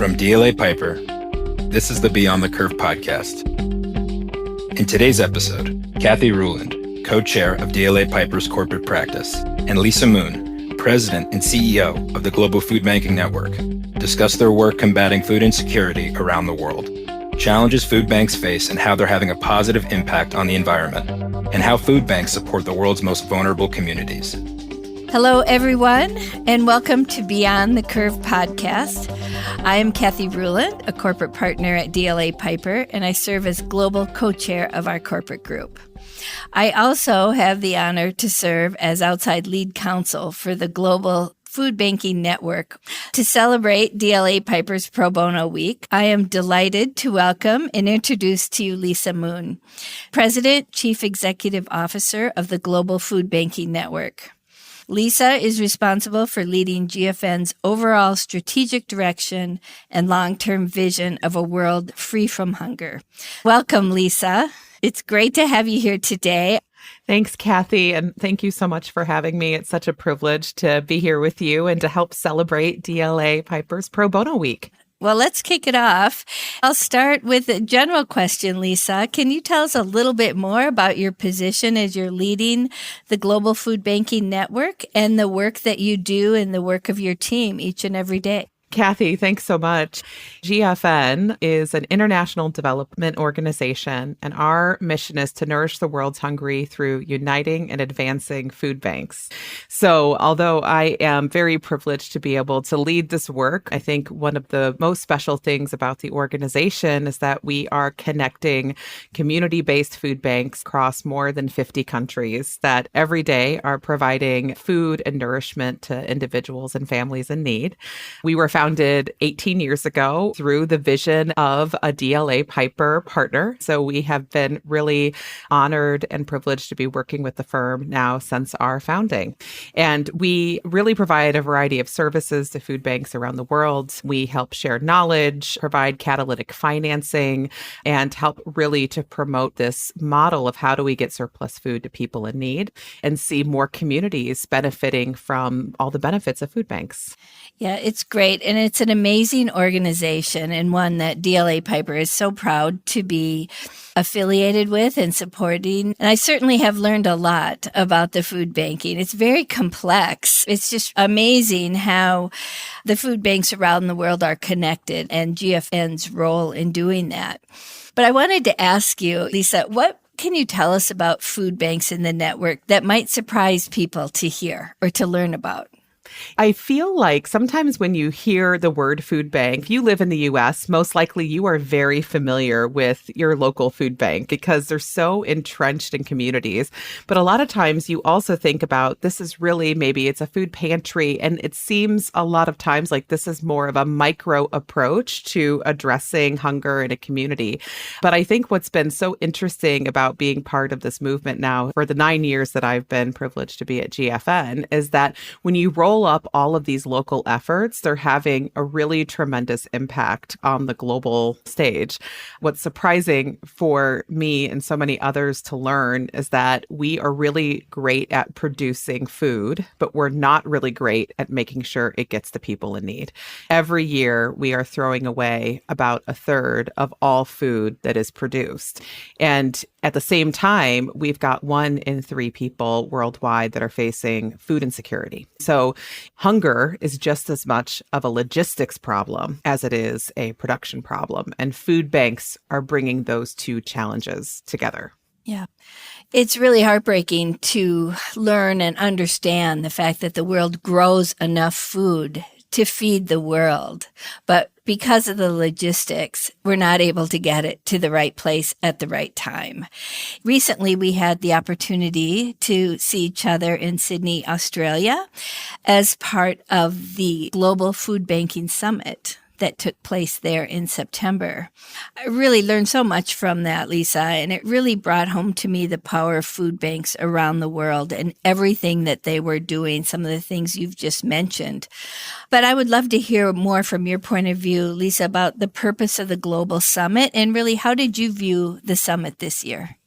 From DLA Piper, this is the Beyond the Curve podcast. In today's episode, Kathy Ruhland, co-chair of DLA Piper's corporate practice, and Lisa Moon, president and CEO of the Global FoodBanking Network, discuss their work combating food insecurity around the world, challenges food banks face and how they're having a positive impact on the environment, and how food banks support the world's most vulnerable communities. Hello, everyone, and welcome to Beyond the Curve podcast. I am Kathy Ruhland, a corporate partner at DLA Piper, and I serve as global co-chair of our corporate group. I also have the honor to serve as outside lead counsel for the Global FoodBanking Network. To celebrate DLA Piper's Pro Bono Week, I am delighted to welcome and introduce to you Lisa Moon, President, Chief Executive Officer of the Global FoodBanking Network. Lisa is responsible for leading GFN's overall strategic direction and long-term vision of a world free from hunger. Welcome, Lisa. It's great to have you here today. Thanks, Kathy, and thank you so much for having me. It's such a privilege to be here with you and to help celebrate DLA Piper's Pro Bono Week. Well, let's kick it off. I'll start with a general question, Lisa. Can you tell us a little bit more about your position as you're leading the Global FoodBanking Network and the work that you do and the work of your team each and every day? Kathy, thanks so much. GFN is an international development organization, and our mission is to nourish the world's hungry through uniting and advancing food banks. So although I am very privileged to be able to lead this work, I think one of the most special things about the organization is that we are connecting community-based food banks across more than 50 countries that every day are providing food and nourishment to individuals and families in need. We were founded 18 years ago through the vision of a DLA Piper partner. So we have been really honored and privileged to be working with the firm now since our founding. And we really provide a variety of services to food banks around the world. We help share knowledge, provide catalytic financing, and help really to promote this model of how do we get surplus food to people in need and see more communities benefiting from all the benefits of food banks. Yeah, it's great. And it's an amazing organization and one that DLA Piper is so proud to be affiliated with and supporting. And I certainly have learned a lot about the food banking. It's very complex. It's just amazing how the food banks around the world are connected and GFN's role in doing that. But I wanted to ask you, Lisa, what can you tell us about food banks in the network that might surprise people to hear or to learn about? I feel like sometimes when you hear the word food bank, if you live in the U.S., most likely you are very familiar with your local food bank because they're so entrenched in communities. But a lot of times you also think about this is really maybe it's a food pantry. And it seems a lot of times like this is more of a micro approach to addressing hunger in a community. But I think what's been so interesting about being part of this movement now for the 9 years that I've been privileged to be at GFN is that when you roll up all of these local efforts, they're having a really tremendous impact on the global stage. What's surprising for me and so many others to learn is that we are really great at producing food, but we're not really great at making sure it gets to people in need. Every year, we are throwing away about a third of all food that is produced. And at the same time, we've got 1 in 3 people worldwide that are facing food insecurity. So hunger is just as much of a logistics problem as it is a production problem. And food banks are bringing those two challenges together. Yeah. It's really heartbreaking to learn and understand the fact that the world grows enough food to feed the world. But because of the logistics, we're not able to get it to the right place at the right time. Recently, we had the opportunity to see each other in Sydney, Australia, as part of the Global Food Banking Summit that took place there in September. I really learned so much from that, Lisa, and it really brought home to me the power of food banks around the world and everything that they were doing, some of the things you've just mentioned. But I would love to hear more from your point of view, Lisa, about the purpose of the Global Summit and really how did you view the summit this year?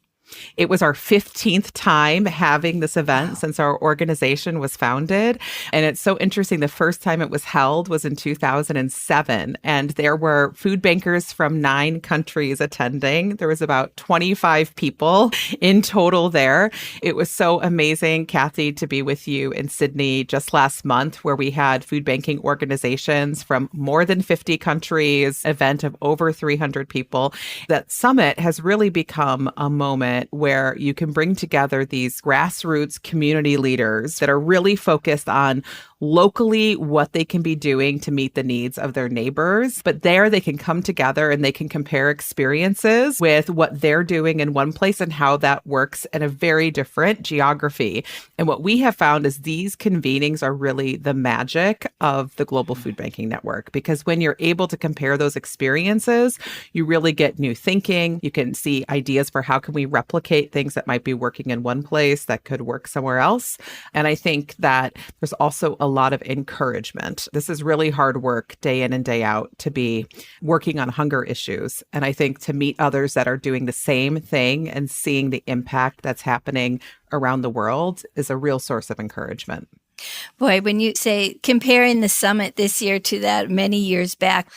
It was our 15th time having this event since our organization was founded. And it's so interesting. The first time it was held was in 2007. And there were food bankers from 9 countries attending. There was about 25 people in total there. It was so amazing, Kathy, to be with you in Sydney just last month, where we had food banking organizations from more than 50 countries, event of over 300 people. That summit has really become a moment where you can bring together these grassroots community leaders that are really focused on locally what they can be doing to meet the needs of their neighbors. But there they can come together and they can compare experiences with what they're doing in one place and how that works in a very different geography. And what we have found is these convenings are really the magic of the Global Food Banking Network, because when you're able to compare those experiences, you really get new thinking. You can see ideas for how can we replicate things that might be working in one place that could work somewhere else. And I think that there's also a lot of encouragement. This is really hard work day in and day out to be working on hunger issues. And I think to meet others that are doing the same thing and seeing the impact that's happening around the world is a real source of encouragement. Boy, when you say comparing the summit this year to that many years back,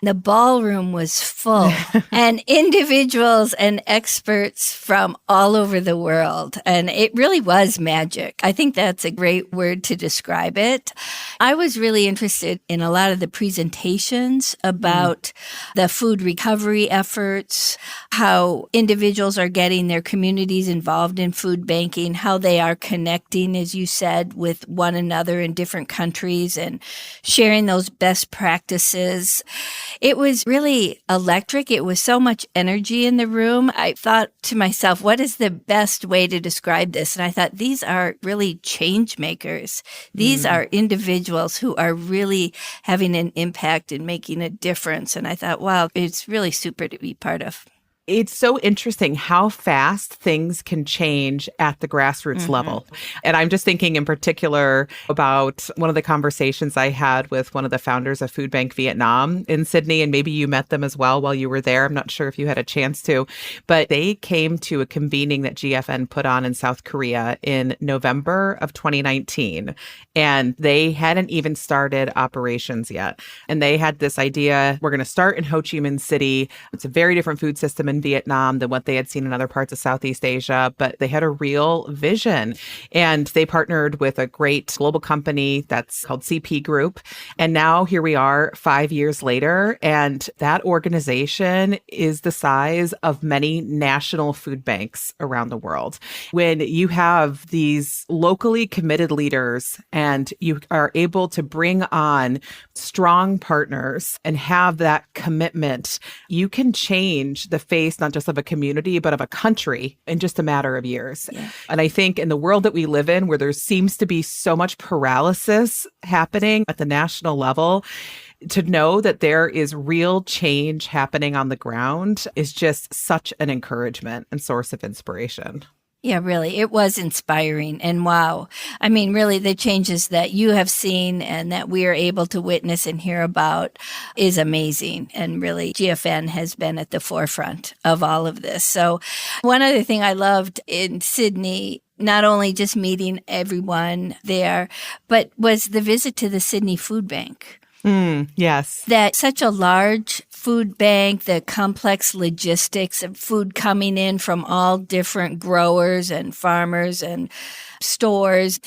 the ballroom was full and individuals and experts from all over the world. And it really was magic. I think that's a great word to describe it. I was really interested in a lot of the presentations about the food recovery efforts, how individuals are getting their communities involved in food banking, how they are connecting, as you said, with one another in different countries and sharing those best practices. It was really electric. It was so much energy in the room. I thought to myself, what is the best way to describe this? And I thought, these are really change makers. These are individuals who are really having an impact and making a difference. And I thought, wow, it's really super to be part of. It's so interesting how fast things can change at the grassroots level. And I'm just thinking in particular about one of the conversations I had with one of the founders of Food Bank Vietnam in Sydney, and maybe you met them as well while you were there. I'm not sure if you had a chance to, but they came to a convening that GFN put on in South Korea in November of 2019. And they hadn't even started operations yet. And they had this idea, we're going to start in Ho Chi Minh City. It's a very different food system in Vietnam than what they had seen in other parts of Southeast Asia, but they had a real vision. And they partnered with a great global company that's called CP Group. And now here we are 5 years later, and that organization is the size of many national food banks around the world. When you have these locally committed leaders and you are able to bring on strong partners and have that commitment, you can change the face not just of a community, but of a country in just a matter of years. Yeah. And I think in the world that we live in, where there seems to be so much paralysis happening at the national level, to know that there is real change happening on the ground is just such an encouragement and source of inspiration. Yeah, really. It was inspiring. And wow. I mean, really, the changes that you have seen and that we are able to witness and hear about is amazing. And really, GFN has been at the forefront of all of this. So one other thing I loved in Sydney, not only just meeting everyone there, but was the visit to the Sydney Food Bank. Yes. That such a large food bank, the complex logistics of food coming in from all different growers and farmers and stores,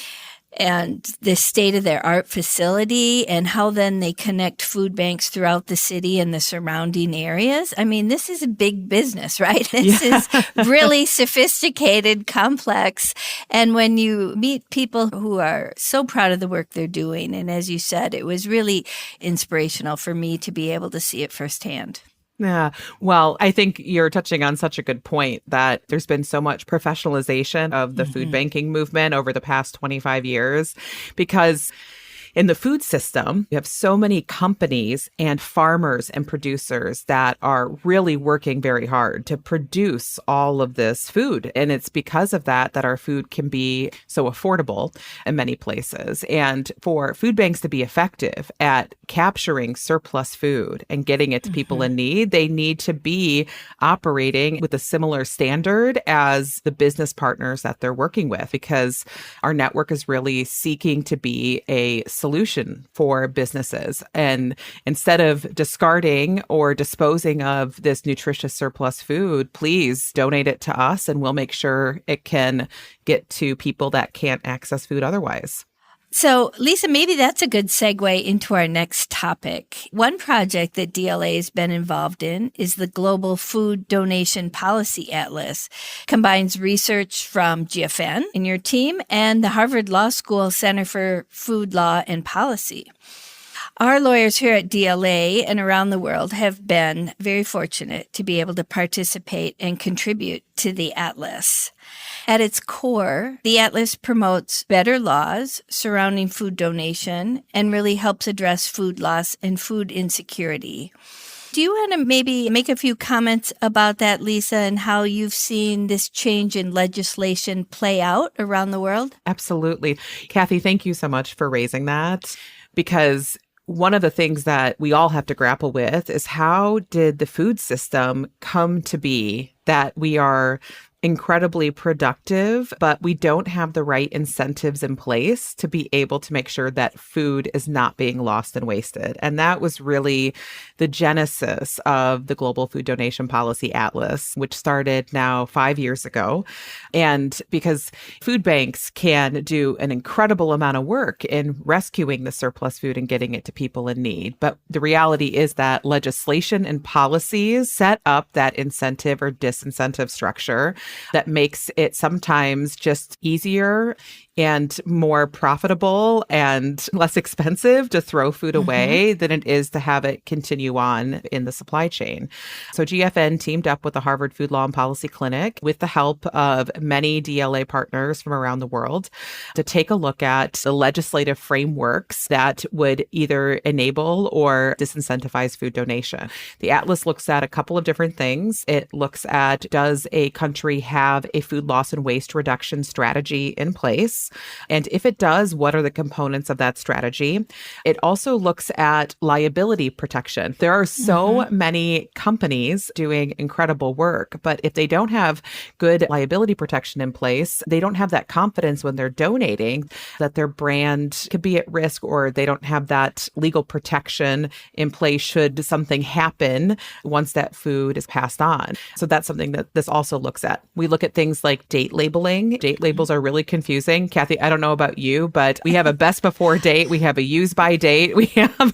and the state-of-the-art facility and how then they connect food banks throughout the city and the surrounding areas. I mean, this is a big business, right? This is really sophisticated, complex. And when you meet people who are so proud of the work they're doing, and as you said, it was really inspirational for me to be able to see it firsthand. Yeah. Well, I think you're touching on such a good point that there's been so much professionalization of the food banking movement over the past 25 years, because in the food system, you have so many companies and farmers and producers that are really working very hard to produce all of this food. And it's because of that our food can be so affordable in many places. And for food banks to be effective at capturing surplus food and getting it to people in need, they need to be operating with a similar standard as the business partners that they're working with, because our network is really seeking to be a solution for businesses. And instead of discarding or disposing of this nutritious surplus food, please donate it to us and we'll make sure it can get to people that can't access food otherwise. So, Lisa, maybe that's a good segue into our next topic. One project that DLA has been involved in is the Global Food Donation Policy Atlas. Combines research from GFN in your team and the Harvard Law School Center for Food Law and Policy. Our lawyers here at DLA and around the world have been very fortunate to be able to participate and contribute to the Atlas. At its core, the Atlas promotes better laws surrounding food donation and really helps address food loss and food insecurity. Do you want to maybe make a few comments about that, Lisa, and how you've seen this change in legislation play out around the world? Absolutely. Kathy, thank you so much for raising that, because one of the things that we all have to grapple with is how did the food system come to be that we are incredibly productive, but we don't have the right incentives in place to be able to make sure that food is not being lost and wasted. And that was really the genesis of the Global Food Donation Policy Atlas, which started now 5 years ago. And because food banks can do an incredible amount of work in rescuing the surplus food and getting it to people in need. But the reality is that legislation and policies set up that incentive or disincentive structure that makes it sometimes just easier and more profitable and less expensive to throw food away than it is to have it continue on in the supply chain. So GFN teamed up with the Harvard Food Law and Policy Clinic with the help of many DLA partners from around the world to take a look at the legislative frameworks that would either enable or disincentivize food donation. The Atlas looks at a couple of different things. It looks at, does a country have a food loss and waste reduction strategy in place? And if it does, what are the components of that strategy? It also looks at liability protection. There are so many companies doing incredible work, but if they don't have good liability protection in place, they don't have that confidence when they're donating that their brand could be at risk, or they don't have that legal protection in place should something happen once that food is passed on. So that's something that this also looks at. We look at things like date labeling. Date labels are really confusing. Kathy, I don't know about you, but we have a best before date. We have a use by date. We have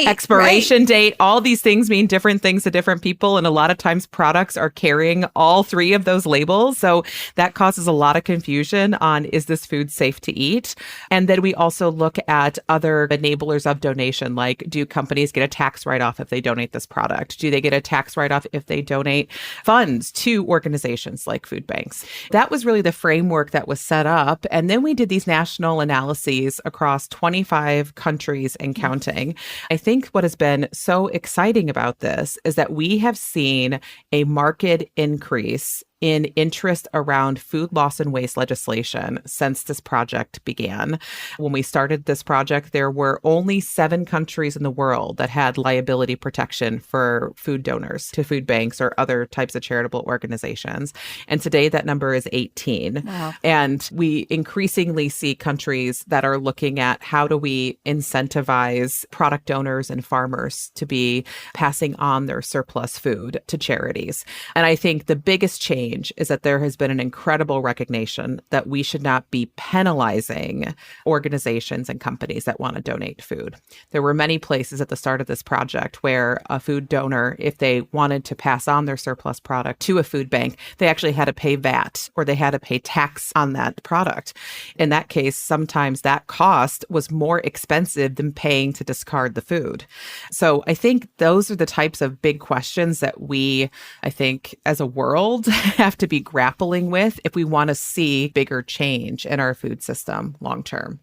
expiration date. All these things mean different things to different people. And a lot of times products are carrying all three of those labels. So that causes a lot of confusion on, is this food safe to eat? And then we also look at other enablers of donation, like, do companies get a tax write-off if they donate this product? Do they get a tax write-off if they donate funds to organizations like food banks? That was really the framework that was set up. And then we did these national analyses across 25 countries and counting. I think what has been so exciting about this is that we have seen a marked increase in interest around food loss and waste legislation since this project began. When we started this project, there were only 7 countries in the world that had liability protection for food donors to food banks or other types of charitable organizations. And today that number is 18. Wow. And we increasingly see countries that are looking at how do we incentivize product donors and farmers to be passing on their surplus food to charities. And I think the biggest change is that there has been an incredible recognition that we should not be penalizing organizations and companies that want to donate food. There were many places at the start of this project where a food donor, if they wanted to pass on their surplus product to a food bank, they actually had to pay VAT or they had to pay tax on that product. In that case, sometimes that cost was more expensive than paying to discard the food. So I think those are the types of big questions that we, I think, as a world have to be grappling with if we want to see bigger change in our food system long term.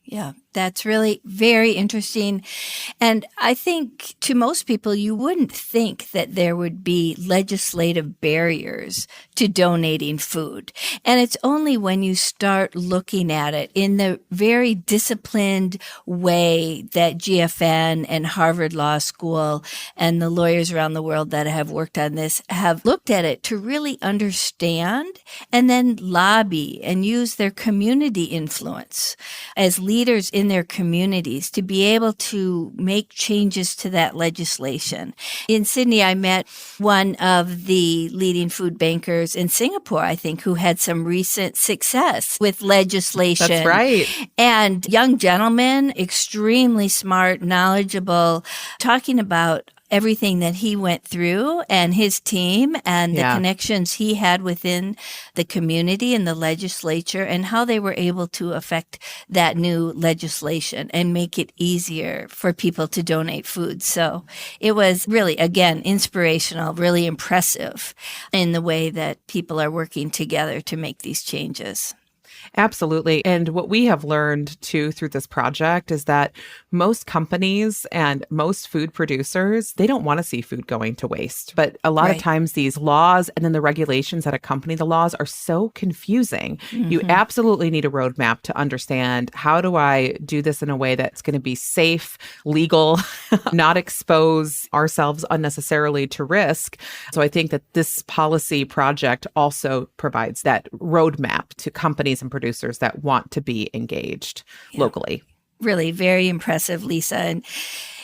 Yeah, That's really very interesting. And I think to most people, you wouldn't think that there would be legislative barriers to donating food. And it's only when you start looking at it in the very disciplined way that GFN and Harvard Law School and the lawyers around the world that have worked on this have looked at it to really understand and then lobby and use their community influence as leaders in their communities to be able to make changes to that legislation. In Sydney, I met one of the leading food bankers in Singapore, I think, who had some recent success with legislation. That's right. And young gentleman, extremely smart, knowledgeable, talking about everything that he went through and his team and the connections he had within the community and the legislature and how they were able to affect that new legislation and make it easier for people to donate food. So it was really, again, inspirational, really impressive in the way that people are working together to make these changes. Absolutely. And what we have learned too through this project is that most companies and most food producers, they don't want to see food going to waste. But a lot of times these laws and then the regulations that accompany the laws are so confusing. Mm-hmm. You absolutely need a roadmap to understand, how do I do this in a way that's going to be safe, legal, not expose ourselves unnecessarily to risk. So I think that this policy project also provides that roadmap to companies and producers that want to be engaged locally. Really very impressive, Lisa. And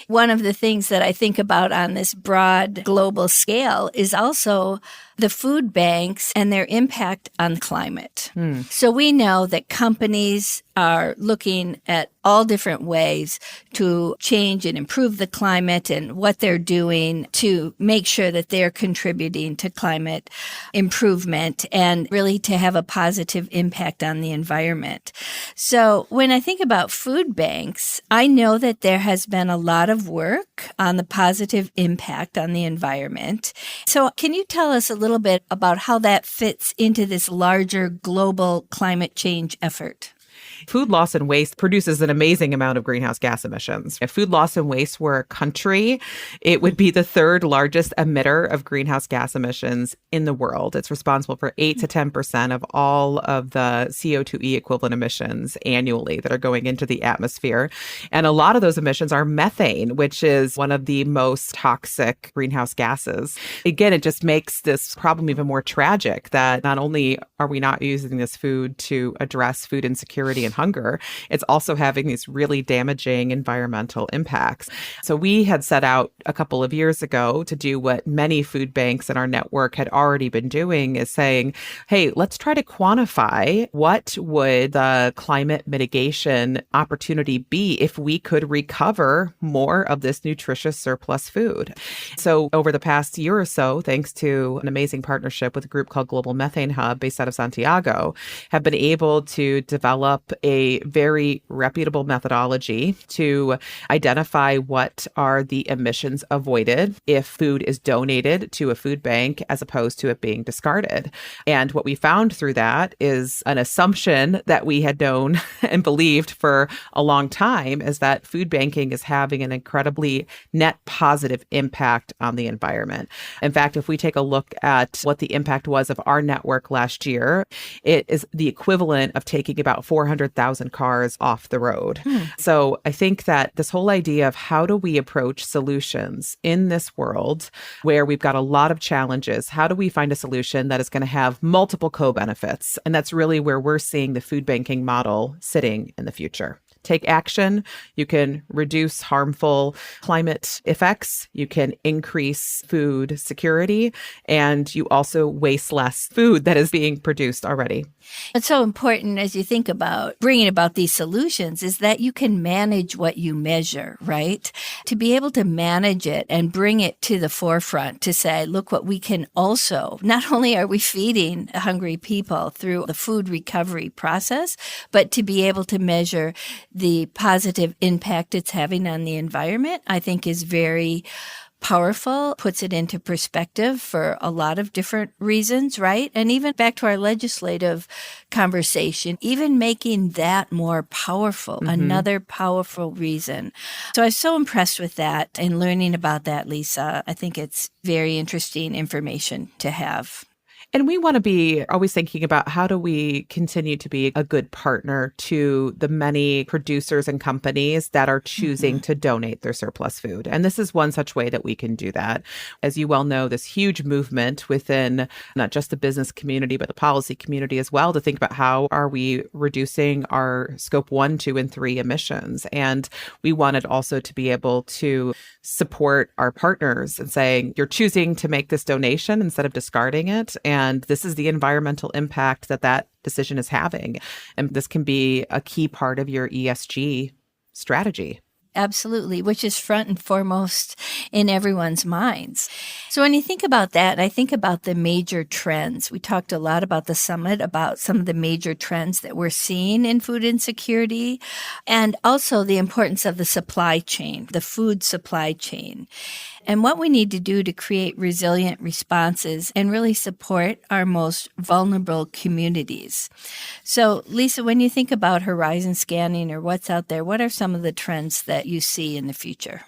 one of the things that I think about on this broad global scale is also the food banks and their impact on climate. So we know that companies are looking at all different ways to change and improve the climate and what they're doing to make sure that they're contributing to climate improvement and really to have a positive impact on the environment. So when I think about food banks, I know that there has been a lot of work on the positive impact on the environment. So can you tell us a little bit about how that fits into this larger global climate change effort? Food loss and waste produces an amazing amount of greenhouse gas emissions. If food loss and waste were a country, it would be the third largest emitter of greenhouse gas emissions in the world. It's responsible for 8 to 10% of all of the CO2e equivalent emissions annually that are going into the atmosphere. And a lot of those emissions are methane, which is one of the most toxic greenhouse gases. Again, it just makes this problem even more tragic that not only are we not using this food to address food insecurity and hunger, it's also having these really damaging environmental impacts. So we had set out a couple of years ago to do what many food banks in our network had already been doing, is saying, hey, let's try to quantify what would the climate mitigation opportunity be if we could recover more of this nutritious surplus food. So over the past year or so, thanks to an amazing partnership with a group called Global Methane Hub based out of Santiago, have been able to develop a very reputable methodology to identify what are the emissions avoided if food is donated to a food bank as opposed to it being discarded. And what we found through that is an assumption that we had known and believed for a long time, is that food banking is having an incredibly net positive impact on the environment. In fact, if we take a look at what the impact was of our network last year, it is the equivalent of taking about 400,000 cars off the road. So I think that this whole idea of how do we approach solutions in this world where we've got a lot of challenges, how do we find a solution that is going to have multiple co-benefits? And that's really where we're seeing the food banking model sitting in the future. Take action, you can reduce harmful climate effects, you can increase food security, and you also waste less food that is being produced already. It's so important as you think about bringing about these solutions is that you can manage what you measure, right? To be able to manage it and bring it to the forefront to say, look what we can also, not only are we feeding hungry people through the food recovery process, but to be able to measure the positive impact it's having on the environment, I think is very powerful, puts it into perspective for a lot of different reasons, right? And even back to our legislative conversation, even making that more powerful, another powerful reason. So I was so impressed with that and learning about that, Lisa. I think it's very interesting information to have. And we want to be always thinking about how do we continue to be a good partner to the many producers and companies that are choosing to donate their surplus food. And this is one such way that we can do that. As you well know, this huge movement within not just the business community, but the policy community as well, to think about how are we reducing our scope 1, 2, and 3 emissions. And we wanted also to be able to support our partners and saying, you're choosing to make this donation instead of discarding it. And this is the environmental impact that decision is having. And this can be a key part of your ESG strategy. Absolutely, which is front and foremost in everyone's minds. So when you think about that, I think about the major trends. We talked a lot about the summit, about some of the major trends that we're seeing in food insecurity, and also the importance of the supply chain, the food supply chain, and what we need to do to create resilient responses and really support our most vulnerable communities. So, Lisa, when you think about horizon scanning or what's out there, what are some of the trends that you see in the future?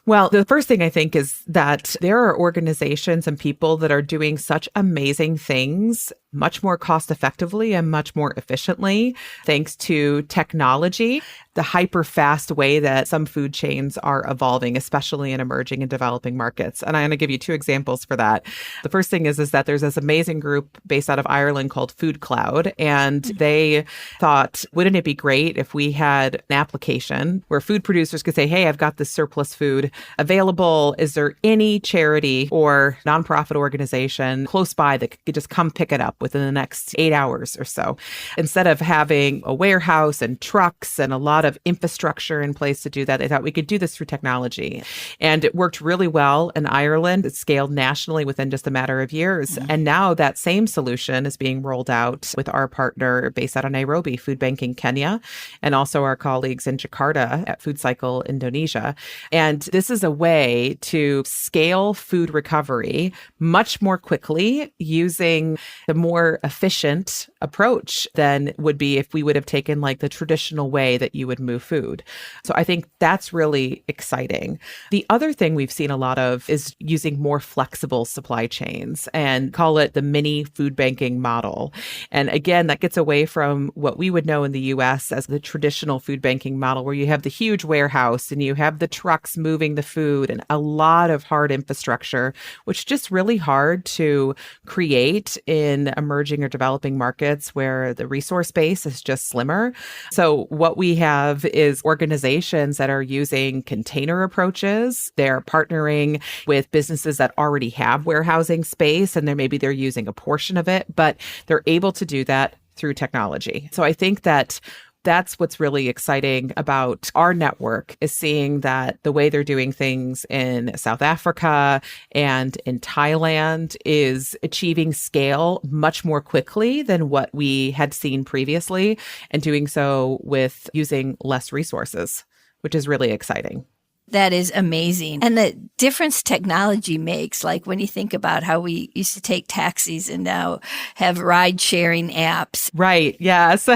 Well, the first thing I think is that there are organizations and people that are doing such amazing things much more cost effectively and much more efficiently, thanks to technology, the hyper fast way that some food chains are evolving, especially in emerging and developing markets. And I'm going to give you 2 examples for that. The first thing is that there's this amazing group based out of Ireland called Food Cloud. And they thought, wouldn't it be great if we had an application where food producers could say, hey, I've got this surplus food available. Is there any charity or nonprofit organization close by that could just come pick it up within the next 8 hours or so? Instead of having a warehouse and trucks and a lot of infrastructure in place to do that, they thought we could do this through technology. And it worked really well in Ireland. It scaled nationally within just a matter of years. And now that same solution is being rolled out with our partner based out of Nairobi, FoodBanking Kenya, and also our colleagues in Jakarta at Food Cycle Indonesia. And this is a way to scale food recovery much more quickly using the more efficient approach than would be if we would have taken like the traditional way that you would move food. So I think that's really exciting. The other thing we've seen a lot of is using more flexible supply chains and call it the mini food banking model. And again, that gets away from what we would know in the US as the traditional food banking model, where you have the huge warehouse and you have the trucks moving the food and a lot of hard infrastructure, which is just really hard to create in emerging or developing markets where the resource base is just slimmer. So what we have is organizations that are using container approaches. They're partnering with businesses that already have warehousing space, and maybe they're using a portion of it, but they're able to do that through technology. So I think that that's what's really exciting about our network, is seeing that the way they're doing things in South Africa and in Thailand is achieving scale much more quickly than what we had seen previously, and doing so with using less resources, which is really exciting. That is amazing. And the difference technology makes, like when you think about how we used to take taxis and now have ride sharing apps. Right. Yes.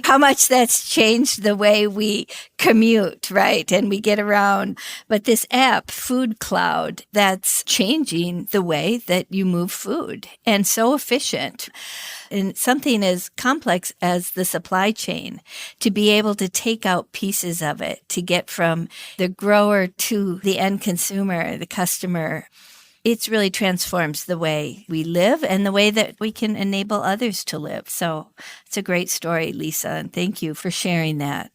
How much that's changed the way we commute, right? And we get around. But this app, Food Cloud, that's changing the way that you move food, and so efficient. And something as complex as the supply chain, to be able to take out pieces of it, to get from the grower to the end consumer, the customer, it really transforms the way we live and the way that we can enable others to live. So it's a great story, Lisa, and thank you for sharing that.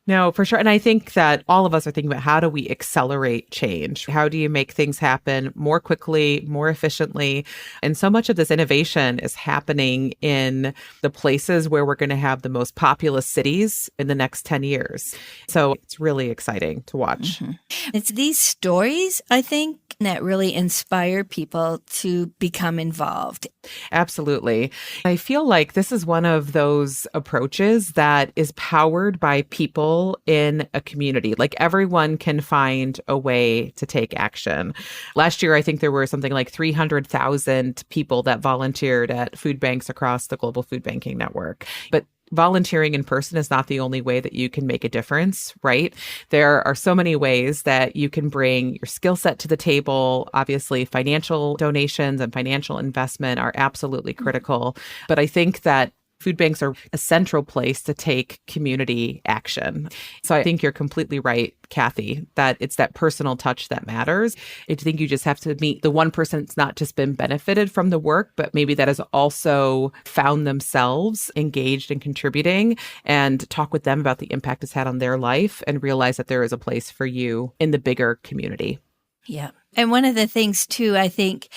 No, for sure. And I think that all of us are thinking about, how do we accelerate change? How do you make things happen more quickly, more efficiently? And so much of this innovation is happening in the places where we're going to have the most populous cities in the next 10 years. So it's really exciting to watch. Mm-hmm. It's these stories, I think, that really inspire people to become involved. Absolutely. I feel like this is one of those approaches that is powered by people role in a community. Like everyone can find a way to take action. Last year, I think there were something like 300,000 people that volunteered at food banks across the global food banking network. But volunteering in person is not the only way that you can make a difference, right? There are so many ways that you can bring your skill set to the table. Obviously, financial donations and financial investment are absolutely critical. But I think that food banks are a central place to take community action. So I think you're completely right, Kathy, that it's that personal touch that matters. I think you just have to meet the one person that's not just been benefited from the work, but maybe that has also found themselves engaged and contributing, and talk with them about the impact it's had on their life and realize that there is a place for you in the bigger community. Yeah. And one of the things too, I think,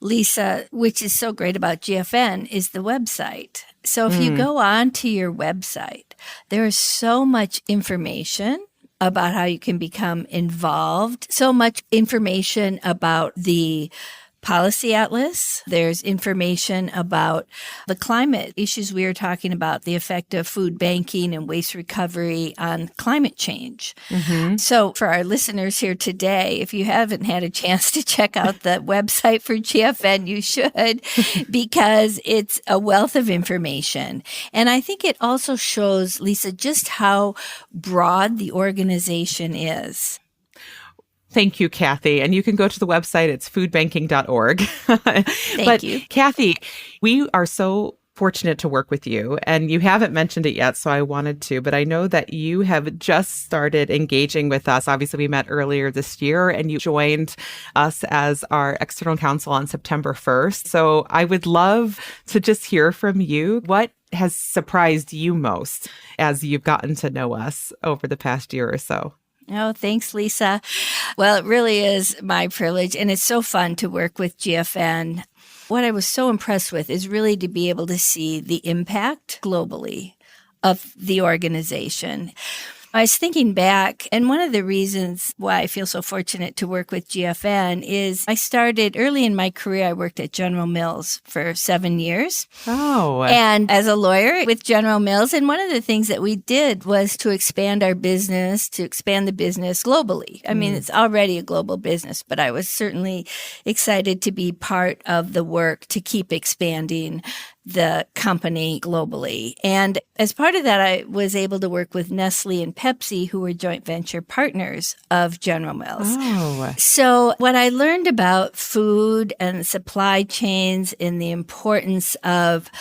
Lisa, which is so great about GFN, is the website. So if you go on to your website, there is so much information about how you can become involved, so much information about the Policy Atlas. There's information about the climate issues we were talking about, the effect of food banking and waste recovery on climate change. So for our listeners here today, if you haven't had a chance to check out the website for GFN, you should, because it's a wealth of information. And I think it also shows, Lisa, just how broad the organization is. Thank you, Kathy. And you can go to the website. It's foodbanking.org. Thank you. Kathy, we are so fortunate to work with you, and you haven't mentioned it yet, so I wanted to, but I know that you have just started engaging with us. Obviously, we met earlier this year, and you joined us as our external counsel on September 1st. So I would love to just hear from you. What has surprised you most as you've gotten to know us over the past year or so? Oh, thanks, Lisa. Well, it really is my privilege, and it's so fun to work with GFN. What I was so impressed with is really to be able to see the impact globally of the organization. I was thinking back, and one of the reasons why I feel so fortunate to work with GFN is I started early in my career. I worked at General Mills for 7 years. Oh. And as a lawyer with General Mills. And one of the things that we did was to expand our business, to expand the business globally. I mean, it's already a global business, but I was certainly excited to be part of the work to keep expanding the company globally. And as part of that, I was able to work with Nestle and Pepsi, who were joint venture partners of General Mills. Oh. So what I learned about food and supply chains and the importance of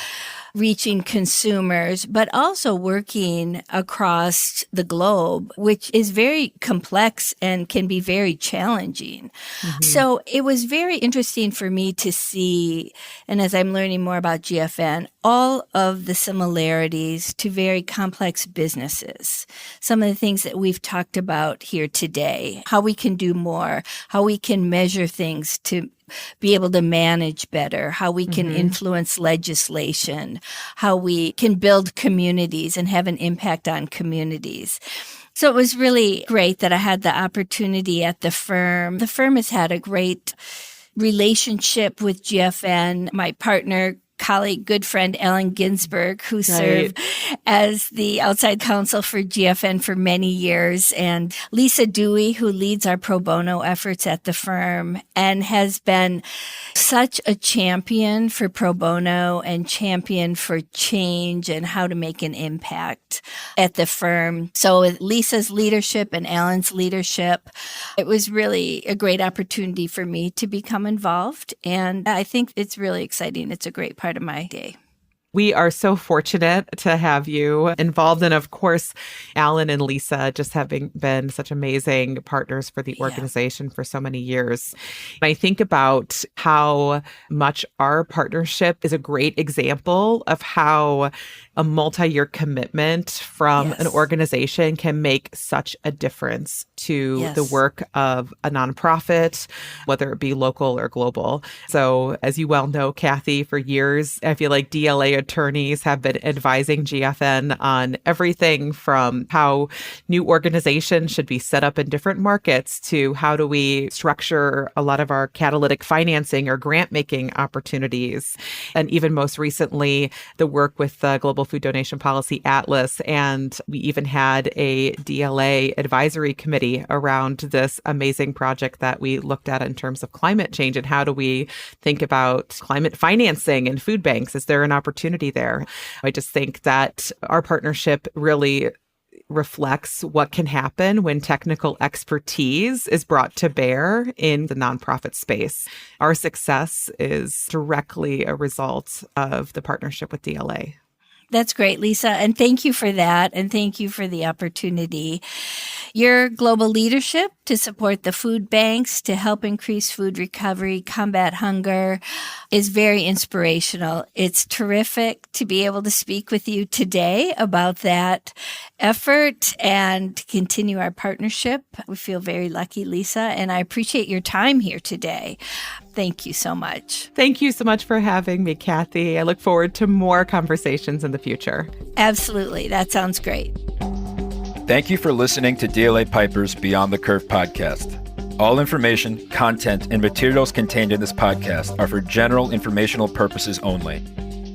reaching consumers, but also working across the globe, which is very complex and can be very challenging. So it was very interesting for me to see, and as I'm learning more about GFN, all of the similarities to very complex businesses. Some of the things that we've talked about here today, how we can do more, how we can measure things to be able to manage better, how we can influence legislation, how we can build communities and have an impact on communities. So it was really great that I had the opportunity at the firm. The firm has had a great relationship with GFN. My partner, colleague, good friend, Alan Ginsberg, who served as the outside counsel for GFN for many years, and Lisa Dewey, who leads our pro bono efforts at the firm and has been such a champion for pro bono and champion for change and how to make an impact at the firm. So with Lisa's leadership and Alan's leadership, it was really a great opportunity for me to become involved. And I think it's really exciting. It's a great part of my day. We are so fortunate to have you involved. And of course, Alan and Lisa just having been such amazing partners for the organization for so many years. I think about how much our partnership is a great example of how a multi-year commitment from an organization can make such a difference to the work of a nonprofit, whether it be local or global. So as you well know, Kathy, for years, I feel like DLA attorneys have been advising GFN on everything from how new organizations should be set up in different markets to how do we structure a lot of our catalytic financing or grant making opportunities. And even most recently, the work with the Global Food Donation Policy Atlas. And we even had a DLA advisory committee around this amazing project that we looked at in terms of climate change and how do we think about climate financing and food banks. Is there an opportunity there? I just think that our partnership really reflects what can happen when technical expertise is brought to bear in the nonprofit space. Our success is directly a result of the partnership with DLA. That's great, Lisa. And thank you for that. And thank you for the opportunity. Your global leadership to support the food banks to help increase food recovery, combat hunger is very inspirational. It's terrific to be able to speak with you today about that effort and to continue our partnership. We feel very lucky, Lisa, and I appreciate your time here today. Thank you so much. Thank you so much for having me, Kathy. I look forward to more conversations in the future. Absolutely. That sounds great. Thank you for listening to DLA Piper's Beyond the Curve podcast. All information, content, and materials contained in this podcast are for general informational purposes only.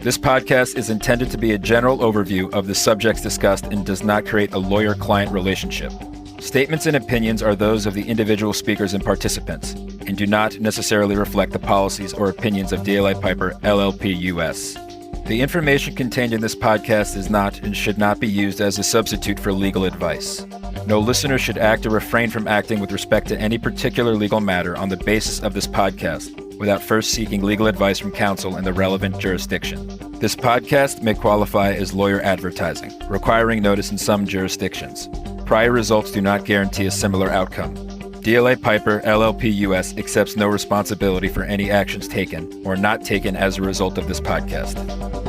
This podcast is intended to be a general overview of the subjects discussed and does not create a lawyer-client relationship. Statements and opinions are those of the individual speakers and participants and do not necessarily reflect the policies or opinions of DLA Piper LLP US. The information contained in this podcast is not and should not be used as a substitute for legal advice. No listener should act or refrain from acting with respect to any particular legal matter on the basis of this podcast without first seeking legal advice from counsel in the relevant jurisdiction. This podcast may qualify as lawyer advertising, requiring notice in some jurisdictions. Prior results do not guarantee a similar outcome. DLA Piper LLP US accepts no responsibility for any actions taken or not taken as a result of this podcast.